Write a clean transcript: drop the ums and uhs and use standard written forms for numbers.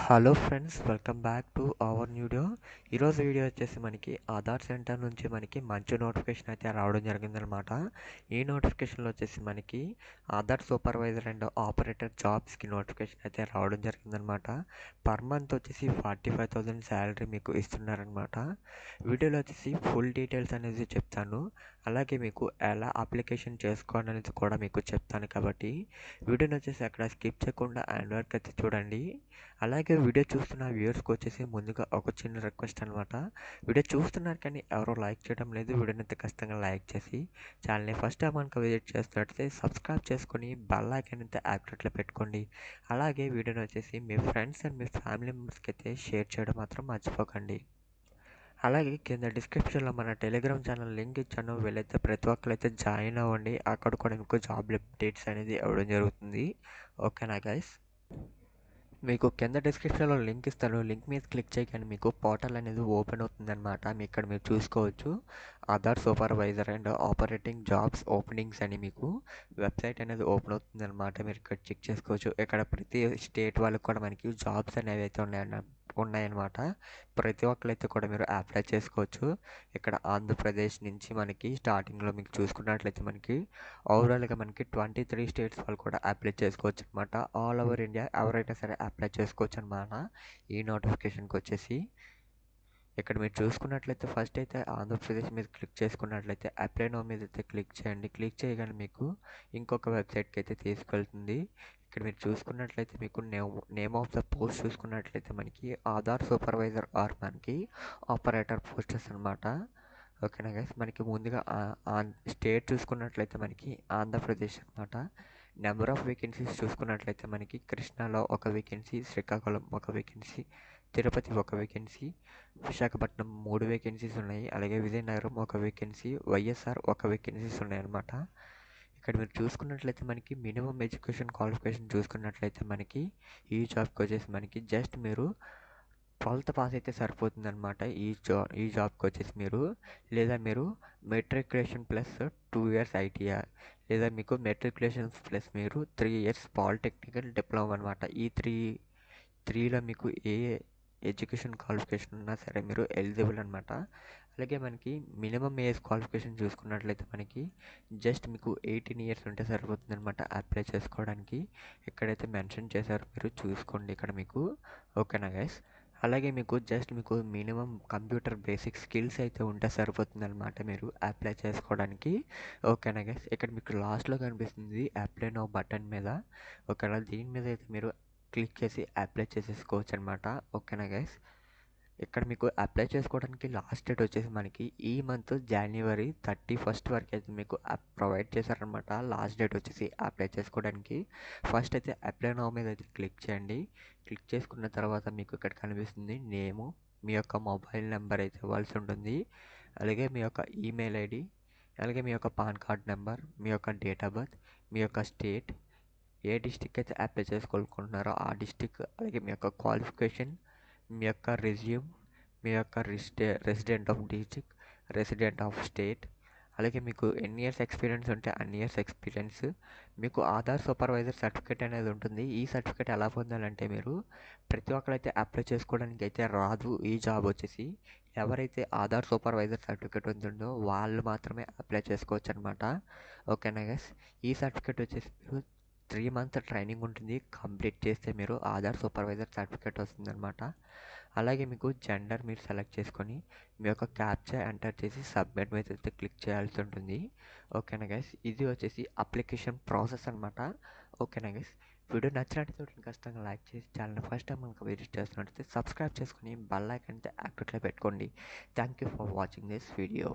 Hello friends, welcome back to our video. ఈరోజు video వచ్చేసి మనకి ఆధార్ సెంటర్ నుంచి మనకి మంచి నోటిఫికేషన్ అయితే రావడం జరిగిందనమాట. ఈ నోటిఫికేషన్లో వచ్చేసి మనకి ఆధార్ సూపర్వైజర్ అండ్ ఆపరేటర్ జాబ్స్కి నోటిఫికేషన్ అయితే రావడం జరిగిందనమాట. పర్ మంత్ వచ్చేసి 45,000 శాలరీ మీకు ఇస్తున్నారనమాట. వీడియోలో వచ్చేసి ఫుల్ డీటెయిల్స్ అనేది చెప్తాను, అలాగే మీకు ఎలా అప్లికేషన్ చేసుకోవాలనేది కూడా మీకు చెప్తాను. కాబట్టి వీడియోని వచ్చేసి అక్కడ స్కిప్ చేయకుండా అండ్ వరకు అయితే చూడండి. అలాగే వీడియో చూస్తున్న వ్యూవర్స్కి వచ్చేసి ముందుగా ఒక చిన్న రిక్వెస్ట్ అనమాట. వీడియో చూస్తున్నారు కానీ ఎవరో లైక్ చేయడం లేదు. వీడియోని అయితే ఖచ్చితంగా లైక్ చేసి ఛానల్ని ఫస్ట్ టైం కనుక విజిట్ చేస్తున్నట్లయితే సబ్స్క్రైబ్ చేసుకొని బెల్ ఐకాన్ అయితే యాక్టివేట్లో పెట్టుకోండి. అలాగే వీడియోని వచ్చేసి మీ ఫ్రెండ్స్ అండ్ మీ ఫ్యామిలీ మెంబర్స్కి అయితే షేర్ చేయడం మాత్రం మర్చిపోకండి. అలాగే కింద డిస్క్రిప్షన్లో మన టెలిగ్రామ్ ఛానల్ లింక్ ఇచ్చాను, వీళ్ళైతే ప్రతి ఒక్కరైతే జాయిన్ అవ్వండి. అక్కడ కూడా మీకు జాబ్ అప్డేట్స్ అనేది ఇవ్వడం జరుగుతుంది. ఓకేనా గైస్? మీకు కింద డిస్క్రిప్షన్లో లింక్ ఇస్తాను. లింక్ మీద క్లిక్ చేయగానే మీకు పోర్టల్ అనేది ఓపెన్ అవుతుందన్నమాట. ఇక్కడ మీరు చూసుకోవచ్చు Aadhaar supervisor and operating jobs openings అని మీకు వెబ్సైట్ అనేది ఓపెన్ అవుతుందన్నమాట. మీరు ఇక్కడ చెక్ చేసుకోవచ్చు. ఇక్కడ ప్రతి స్టేట్ వాళ్ళకి కూడా మనకి జాబ్స్ అనేవి అయితే ఉన్నాయన్నమాట. ప్రతి ఒక్కరైతే కూడా మీరు అప్లై చేసుకోవచ్చు. ఇక్కడ ఆంధ్రప్రదేశ్ నుంచి మనకి స్టార్టింగ్లో మీకు చూసుకున్నట్లయితే మనకి ఓవరాల్గా మనకి 23 స్టేట్స్ వాళ్ళు కూడా అప్లై చేసుకోవచ్చు అనమాట. ఆల్ ఓవర్ ఇండియా ఎవరైనా సరే అప్లై చేసుకోవచ్చు అనమాట. ఈ నోటిఫికేషన్కి వచ్చేసి ఇక్కడ మీరు చూసుకున్నట్లయితే ఫస్ట్ అయితే ఆంధ్రప్రదేశ్ మీద క్లిక్ చేసుకున్నట్లయితే అప్లై నో మీద అయితే క్లిక్ చేయండి. క్లిక్ చేయగానే మీకు ఇంకొక వెబ్సైట్కి అయితే తీసుకెళ్తుంది. ఇక్కడ మీరు చూసుకున్నట్లయితే మీకు నేమ్ ఆఫ్ ద పోస్ట్ చూసుకున్నట్లయితే మనకి ఆధార్ సూపర్వైజర్ ఆర్ మనకి ఆపరేటర్ పోస్టర్స్ అనమాట. ఓకేనా గైస్? మనకి ముందుగా స్టేట్ చూసుకున్నట్లయితే మనకి ఆంధ్రప్రదేశ్ అనమాట. నెంబర్ ఆఫ్ వేకెన్సీస్ చూసుకున్నట్లయితే మనకి కృష్ణాలో ఒక వేకెన్సీ, శ్రీకాకుళం ఒక వేకెన్సీ, తిరుపతి ఒక వేకెన్సీ, విశాఖపట్నం 3 వేకెన్సీస్ ఉన్నాయి. అలాగే విజయనగరం ఒక వేకెన్సీ, వైఎస్ఆర్ ఒక వేకెన్సీస్ ఉన్నాయన్నమాట. ఇక్కడ మీరు చూసుకున్నట్లయితే మనకి మినిమం ఎడ్యుకేషన్ క్వాలిఫికేషన్ చూసుకున్నట్లయితే మనకి ఈ జాబ్కి వచ్చేసి మనకి జస్ట్ మీరు 12th పాస్ అయితే సరిపోతుందన్నమాట. ఈ జాబ్కి వచ్చేసి మీరు, లేదా మీరు మెట్రికులేషన్ ప్లస్ 2 years ఐటీఆర్, లేదా మీకు మెట్రికులేషన్ ప్లస్ మీరు 3 years పాలిటెక్నికల్ డిప్లొమా అనమాట. ఈ త్రీలో మీకు ఏ ఎడ్యుకేషన్ క్వాలిఫికేషన్ ఉన్నా సరే మీరు ఎలిజిబుల్ అనమాట. అలాగే మనకి మినిమం ఏజ్ క్వాలిఫికేషన్ చూసుకున్నట్లయితే మనకి జస్ట్ మీకు 18 years ఉంటే సరిపోతుంది అనమాట అప్లై చేసుకోవడానికి. ఎక్కడైతే మెన్షన్ చేశారో మీరు చూసుకోండి ఇక్కడ మీకు. ఓకేనా గైస్? అలాగే మీకు జస్ట్ మీకు మినిమం కంప్యూటర్ బేసిక్ స్కిల్స్ అయితే ఉంటే సరిపోతుంది అనమాట మీరు అప్లై చేసుకోవడానికి. ఓకేనా గైస్? ఇక్కడ మీకు లాస్ట్లో కనిపిస్తుంది అప్లై నో బటన్ మీద. ఓకేనా? దీని మీద అయితే మీరు క్లిక్ చేసి అప్లై చేసేసుకోవచ్చు అనమాట. ఓకేనా గైస్? ఇక్కడ మీకు అప్లై చేసుకోవడానికి లాస్ట్ డేట్ వచ్చేసి మనకి ఈ మంత్ January 31st వరకు అయితే మీకు ప్రొవైడ్ చేశారనమాట. లాస్ట్ డేట్ వచ్చేసి అప్లై చేసుకోవడానికి. ఫస్ట్ అయితే అప్లై నౌ మీద అయితే క్లిక్ చేయండి. క్లిక్ చేసుకున్న తర్వాత మీకు ఇక్కడ కనిపిస్తుంది నేము, మీ యొక్క మొబైల్ నెంబర్ అయితే ఇవ్వాల్సి ఉంటుంది. అలాగే మీ యొక్క ఈమెయిల్ ఐడి, అలాగే మీ యొక్క పాన్ కార్డ్ నెంబర్, మీ యొక్క డేట్ ఆఫ్ బర్త్, మీ యొక్క స్టేట్, ఏ డిస్టిక్ అయితే అప్లై చేసుకోవాలనుకుంటున్నారో ఆ డిస్టిక్, అలాగే మీ యొక్క క్వాలిఫికేషన్, మీ యొక్క రెజ్యూమ్, మీ యొక్క resident of district, resident of state, అలాగే మీకు ఎన్ని ఇయర్స్ ఎక్స్పీరియన్స్ ఉంటే అన్ని ఇయర్స్ ఎక్స్పీరియన్స్, మీకు ఆధార్ సూపర్వైజర్ సర్టిఫికేట్ అనేది ఉంటుంది. ఈ సర్టిఫికేట్ ఎలా పొందాలంటే మీరు ప్రతి ఒక్కరైతే అప్లై చేసుకోవడానికి అయితే రాదు. ఈ జాబ్ వచ్చేసి ఎవరైతే ఆధార్ సూపర్వైజర్ సర్టిఫికేట్ ఉంటుందో వాళ్ళు మాత్రమే అప్లై చేసుకోవచ్చు అనమాట. ఓకేనా గైస్? ఈ సర్టిఫికేట్ వచ్చేసి మీరు 3 months ట్రైనింగ్ ఉంటుంది. కంప్లీట్ చేస్తే మీరు ఆధార్ సూపర్వైజర్ సర్టిఫికేట్ వస్తుందన్నమాట. అలాగే మీకు జెండర్ మీరు సెలెక్ట్ చేసుకొని మీ యొక్క క్యాప్చా ఎంటర్ చేసి సబ్మిట్ మీద అయితే క్లిక్ చేయాల్సి ఉంటుంది. ఓకేనా గైస్? ఇది వచ్చేసి అప్లికేషన్ ప్రాసెస్ అనమాట. ఓకేనా గైస్? వీడియో నచ్చినట్లయితే ఖచ్చితంగా లైక్ చేసి ఛానల్ ఫస్ట్ టైం మనకు విజిట్ చేస్తున్నట్లయితే సబ్స్క్రైబ్ చేసుకొని బెల్ ఐకాన్ అయితే యాక్టివ్లో పెట్టుకోండి. Thank you for watching this video.